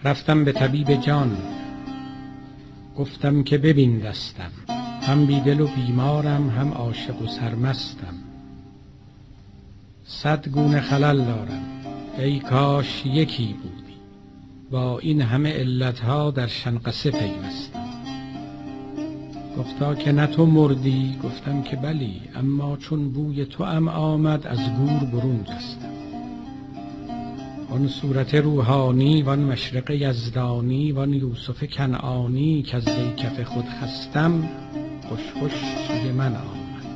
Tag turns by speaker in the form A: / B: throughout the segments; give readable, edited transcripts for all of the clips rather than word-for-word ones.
A: رفتم به طبیب جان، گفتم که ببین دستم، هم بیدل و بیمارم، هم عاشق و سرمستم. 100 گونه خلل دارم، ای کاش یکی بودی، با این همه علتها در شنقصه پیوستم. گفتا که نه تو مردی، گفتم که بلی، اما چون بوی تو ام آمد از گور برون جستم. آن صورت روحانی وان مشرق یزدانی وان یوسف کنعانی که از کف خود خستم، خوش خوش سوی من آمد،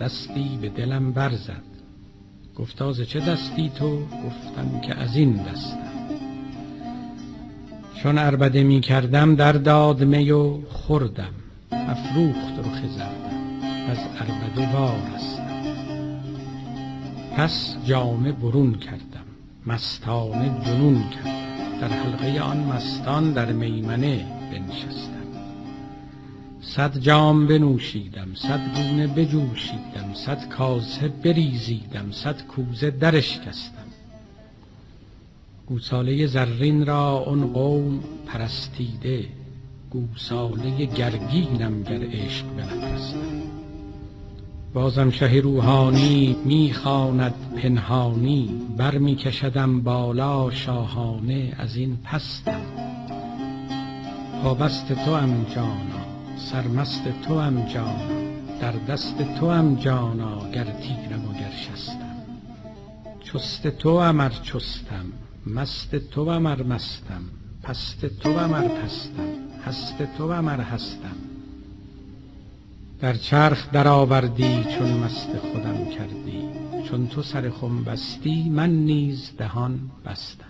A: دستی به دلم برزد. گفتا ز چه دستی تو؟ گفتم که از این دستم. چون عربده می کردم در داد می و خوردم، افروخت رخ زردم از عربده وارستم. پس جامه برون کردم، مستانه جنون کردم، در حلقه آن مستان در میمنه بنشستم. 100 جام بنوشیدم، 100 گونه بجوشیدم، 100 کاسه بریزیدم، 100 کوزه دراشکستم. گوساله زرین را آن قوم پرستیده، گوساله گرگینم گر عشق بنپرستم. بازم شه روحانی میخواند پنهانی، بر میکشدم بالا شاهانه از این پستم. پابست توام جانا، سرمست توام جانا، در دست توام جانا گر تیرم و گر شستم. چست توام ار چستم، مست توام ار مستم، پست توام ار پستم، هست توام ار هستم. در چرخ در آوردی چون مست خودم کردی، چون تو سر خم بستی من نیز دهان بستم.